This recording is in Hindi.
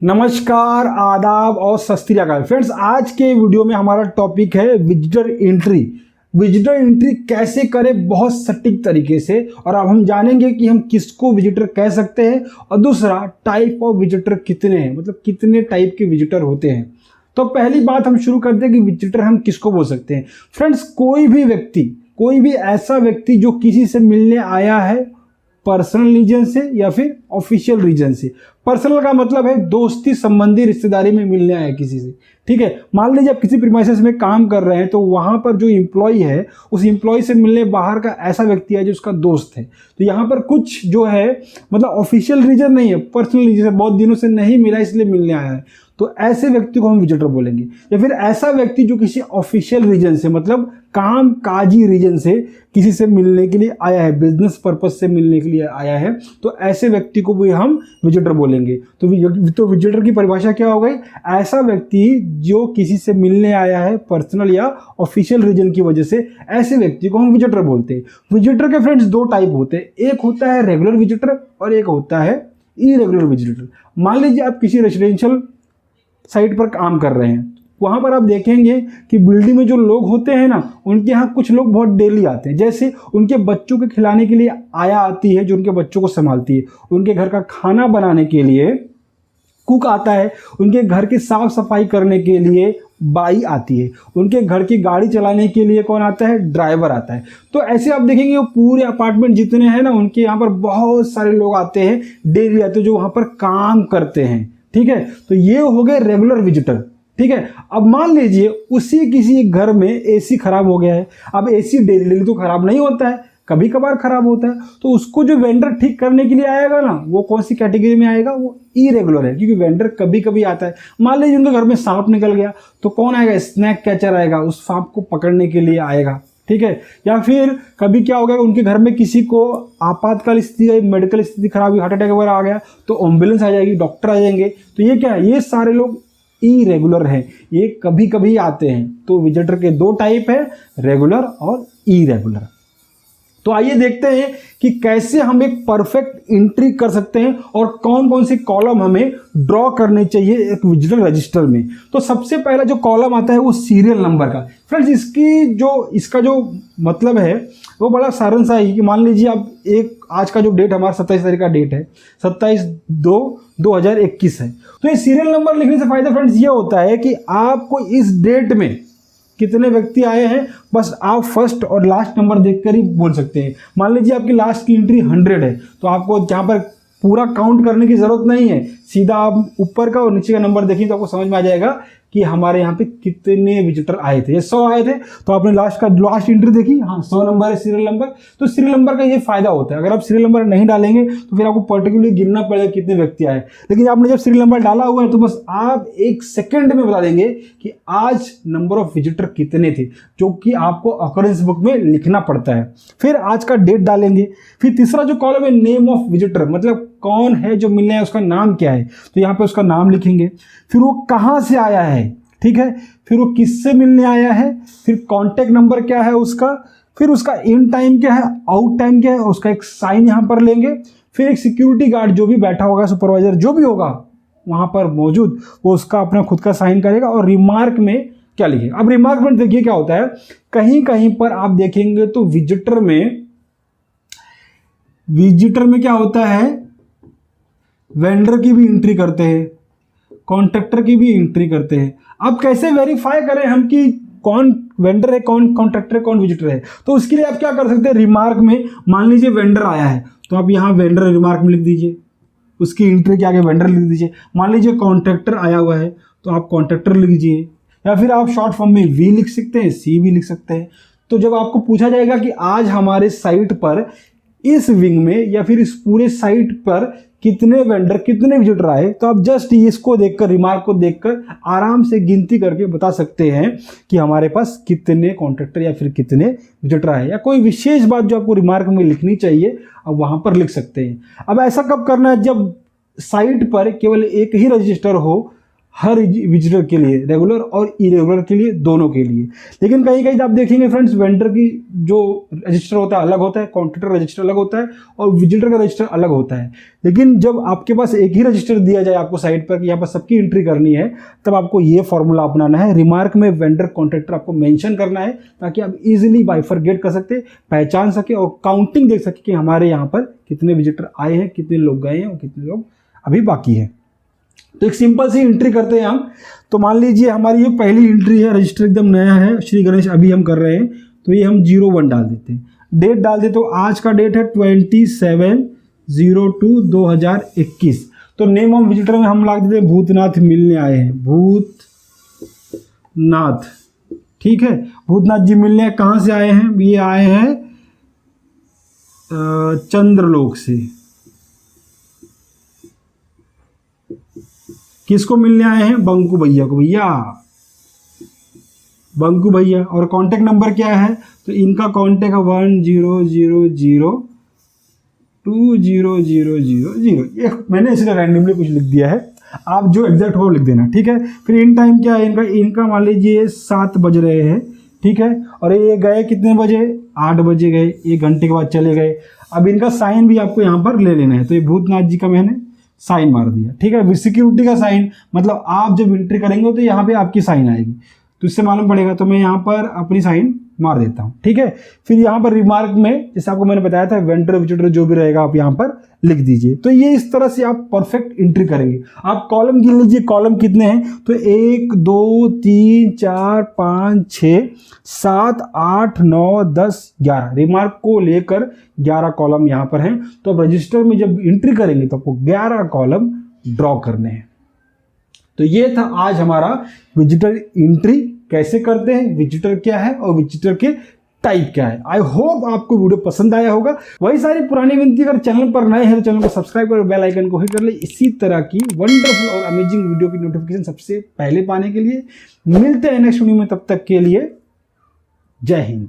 नमस्कार, आदाब और सत श्री अकाल फ्रेंड्स। आज के वीडियो में हमारा टॉपिक है विजिटर एंट्री। विजिटर एंट्री कैसे करें बहुत सटीक तरीके से, और अब हम जानेंगे कि हम किसको विजिटर कह सकते हैं और दूसरा टाइप ऑफ विजिटर कितने हैं, मतलब कितने टाइप के विजिटर होते हैं। तो पहली बात हम शुरू करते हैं कि विजिटर हम किसको बोल सकते हैं। फ्रेंड्स, कोई भी ऐसा व्यक्ति जो किसी से मिलने आया है पर्सनल रीजन से या फिर ऑफिशियल रीजन से। पर्सनल का मतलब है दोस्ती संबंधी रिश्तेदारी में मिलने आया किसी से, ठीक है। मान लीजिए आप किसी प्रीमाइसेस में काम कर रहे हैं तो वहां पर जो एम्प्लॉय है उस एम्प्लॉय से मिलने बाहर का ऐसा व्यक्ति है जो उसका दोस्त है। तो यहाँ पर कुछ जो है मतलब ऑफिशियल रीजन नहीं है, पर्सनल रीजन है, बहुत दिनों से नहीं मिला इसलिए मिलने आया है, तो ऐसे व्यक्ति को हम विजिटर बोलेंगे। या फिर ऐसा व्यक्ति जो किसी ऑफिशियल रीजन से मतलब काम काजी रीजन से किसी से मिलने के लिए आया है, बिजनेस पर्पज से मिलने के लिए आया है, तो ऐसे व्यक्ति को भी हम विजिटर बोलेंगे। तो विजिटर की परिभाषा क्या हो गई? ऐसा व्यक्ति जो किसी से मिलने आया है पर्सनल या ऑफिशियल रीजन की वजह से, ऐसे व्यक्ति को हम विजिटर बोलते हैं। विजिटर के फ्रेंड्स दो टाइप होते हैं, एक होता है रेगुलर विजिटर और एक होता है इरेगुलर विजिटर। मान लीजिए आप किसी रेजिडेंशियल साइट पर काम कर रहे हैं, वहां पर आप देखेंगे कि बिल्डिंग में जो लोग होते हैं ना, उनके यहाँ कुछ लोग बहुत डेली आते हैं। जैसे उनके बच्चों के खिलाने के लिए आया आती है जो उनके बच्चों को संभालती है, उनके घर का खाना बनाने के लिए कुक आता है, उनके घर की साफ सफाई करने के लिए बाई आती है, उनके घर की गाड़ी चलाने के लिए कौन आता है? ड्राइवर आता है। तो ऐसे आप देखेंगे वो पूरे अपार्टमेंट जितने हैं ना, उनके यहाँ पर बहुत सारे लोग आते हैं, डेली आते हैं जो वहाँ पर काम करते हैं, ठीक है। तो ये हो गए रेगुलर विजिटर, ठीक है। अब मान लीजिए उसी किसी घर में एसी खराब हो गया है। अब एसी डेली तो खराब नहीं होता है, कभी कभार खराब होता है, तो उसको जो वेंडर ठीक करने के लिए आएगा ना, वो कौन सी कैटेगरी में आएगा? वो इरेगुलर है, क्योंकि वेंडर कभी कभी आता है। मान लीजिए उनके घर में सांप निकल गया तो कौन आएगा? स्नैक कैचर आएगा, उस सांप को पकड़ने के लिए आएगा, ठीक है। या फिर कभी क्या हो गया, उनके घर में किसी को आपातकाल स्थिति, मेडिकल स्थिति खराब हुई, हार्ट अटैक वगैरह आ गया, तो एम्बुलेंस आ जाएगी, डॉक्टर आ जाएंगे। तो ये क्या है? ये सारे लोग इरेगुलर हैं, ये कभी कभी आते हैं। तो विजिटर के दो टाइप है, रेगुलर और इरेगुलर। तो आइए देखते हैं कि कैसे हम एक परफेक्ट एंट्री कर सकते हैं और कौन कौन सी कॉलम हमें ड्रॉ करनी चाहिए एक विजिटर रजिस्टर में। तो सबसे पहला जो कॉलम आता है वो सीरियल नंबर का। फ्रेंड्स, इसका जो मतलब है वो बड़ा साधारण सा है कि मान लीजिए आप आज का जो डेट हमारा 27 तारीख का डेट है, 27/2/2021 है। तो ये सीरियल नंबर लिखने से फायदा फ्रेंड्स ये होता है कि आपको इस डेट में कितने व्यक्ति आए हैं बस आप फर्स्ट और लास्ट नंबर देखकर ही बोल सकते हैं। मान लीजिए आपकी लास्ट की एंट्री 100 है, तो आपको यहाँ पर पूरा काउंट करने की जरूरत नहीं है, सीधा आप ऊपर का और नीचे का नंबर देखें तो आपको समझ में आ जाएगा कि हमारे यहाँ पे कितने विजिटर आए थे। ये 100 आए थे तो आपने लास्ट एंट्री देखी, हाँ 100 नंबर है सीरियल नंबर। तो सीरियल नंबर का ये फायदा होता है, अगर आप सीरियल नंबर नहीं डालेंगे तो फिर आपको पर्टिकुलरली गिनना पड़ेगा कितने व्यक्ति आए। लेकिन आपने जब सीरियल नंबर डाला हुआ है तो बस आप 1 सेकेंड में बता देंगे कि आज नंबर ऑफ विजिटर कितने थे, जो कि आपको अकरेंस बुक में लिखना पड़ता है। फिर आज का डेट डालेंगे। फिर तीसरा जो कॉलम है नेम ऑफ विजिटर, मतलब कौन है जो मिलने आया, उसका नाम क्या है, तो यहाँ पे उसका नाम लिखेंगे। फिर वो कहाँ से आया है, ठीक है, फिर वो किससे मिलने आया है, फिर कॉन्टैक्ट नंबर क्या है उसका, फिर उसका इन टाइम क्या है, आउट टाइम क्या है, उसका एक साइन यहाँ पर लेंगे। फिर एक सिक्योरिटी गार्ड जो भी बैठा होगा, सुपरवाइजर जो भी होगा वहाँ पर मौजूद, वो उसका अपना खुद का साइन करेगा और रिमार्क में क्या लिखेगा। अब रिमार्क में देखिए क्या होता है, कहीं कहीं पर आप देखेंगे तो विजिटर में क्या होता है, वेंडर की भी एंट्री करते हैं, कॉन्ट्रैक्टर की भी एंट्री करते हैं। अब कैसे वेरीफाई करें हम कि कौन वेंडर है, कौन कॉन्ट्रैक्टर है, कौन विजिटर है? तो उसके लिए आप क्या कर सकते हैं, रिमार्क में मान लीजिए वेंडर आया है तो आप यहाँ वेंडर रिमार्क में लिख दीजिए, उसकी एंट्री के आगे वेंडर लिख दीजिए। मान लीजिए कॉन्ट्रैक्टर आया हुआ है तो आप कॉन्ट्रैक्टर लिख दीजिए, या फिर आप शॉर्ट फॉर्म में वी लिख सकते हैं, सी भी लिख सकते हैं। तो जब आपको पूछा जाएगा कि आज हमारे साइट पर इस विंग में या फिर इस पूरे साइट पर कितने वेंडर, कितने विजिटर आए, तो आप जस्ट इसको देखकर, रिमार्क को देखकर आराम से गिनती करके बता सकते हैं कि हमारे पास कितने कॉन्ट्रैक्टर या फिर कितने विजिटर आए। या कोई विशेष बात जो आपको रिमार्क में लिखनी चाहिए अब वहां पर लिख सकते हैं। अब ऐसा कब करना है, जब साइट पर केवल एक ही रजिस्टर हो हर विजिटर के लिए, रेगुलर और इरेगुलर के लिए, दोनों के लिए। लेकिन कहीं कहीं आप देखेंगे फ्रेंड्स, वेंडर की जो रजिस्टर होता है अलग होता है, कॉन्ट्रैक्टर रजिस्टर अलग होता है और विजिटर का रजिस्टर अलग होता है। लेकिन जब आपके पास एक ही रजिस्टर दिया जाए आपको साइट पर कि यहाँ पर सबकी एंट्री करनी है, तब आपको ये फॉर्मूला अपनाना है। रिमार्क में वेंडर कॉन्ट्रैक्टर आपको मेंशन करना है ताकि आप इजीली बाइफरगेट कर सकते, पहचान सके और काउंटिंग देख सके कि हमारे यहाँ पर कितने विजिटर आए हैं, कितने लोग गए हैं और कितने लोग अभी बाकी हैं। तो एक सिंपल सी एंट्री करते हैं हम। तो मान लीजिए हमारी ये पहली एंट्री है, रजिस्टर एकदम नया है, श्री गणेश अभी हम कर रहे हैं, तो ये हम 01 डाल देते हैं। डेट डाल देते, तो आज का डेट है 27/02/2021। तो नेम ऑफ विजिटर में हम लाग देते हैं भूतनाथ मिलने आए हैं, भूतनाथ। ठीक है, भूतनाथ जी मिलने कहाँ से आए हैं? ये आए हैं चंद्रलोक से। किसको मिलने आए हैं? बंकू भैया को। भैया बंकू भैया। और कांटेक्ट नंबर क्या है? तो इनका कांटेक्ट है 10002000। ये मैंने इसलिए रैंडमली कुछ लिख दिया है, आप जो एग्जैक्ट हो लिख देना। ठीक है, फिर इन टाइम क्या है इनका मान लीजिए 7 बज रहे हैं। ठीक है, और ये गए कितने बजे? 8 बजे गए, 1 घंटे के बाद चले गए। अब इनका साइन भी आपको यहाँ पर ले लेना है। तो ये भूतनाथ जी का मैंने साइन मार दिया। ठीक है, सिक्योरिटी का साइन, मतलब आप जब एंट्री करेंगे तो यहाँ पे आपकी साइन आएगी, तो इससे मालूम पड़ेगा। तो मैं यहाँ पर अपनी साइन मार देता हूँ। ठीक है, फिर यहाँ पर रिमार्क में जैसे आपको मैंने बताया था वेंडर विजिटर जो भी रहेगा आप यहाँ पर लिख दीजिए। तो ये इस तरह से आप परफेक्ट एंट्री करेंगे। आप कॉलम गिन लीजिए, कॉलम कितने हैं? तो 1 2 3 4 5 6 7 8 9 10 11, रिमार्क को लेकर 11 कॉलम यहाँ पर हैं। तो अब रजिस्टर में जब एंट्री करेंगे तो आपको 11 कॉलम ड्रॉ करने हैं। तो ये था आज हमारा विजिटर एंट्री कैसे करते हैं, विजिटर क्या है और विजिटर के टाइप क्या है। आई होप आपको वीडियो पसंद आया होगा। वही सारी पुरानी विनती, अगर चैनल पर नए हैं तो चैनल को सब्सक्राइब कर बेल आइकन को हिट कर ले। इसी तरह की वंडरफुल और अमेजिंग वीडियो की नोटिफिकेशन सबसे पहले पाने के लिए। मिलते हैं नेक्स्ट वीडियो में, तब तक के लिए जय हिंद।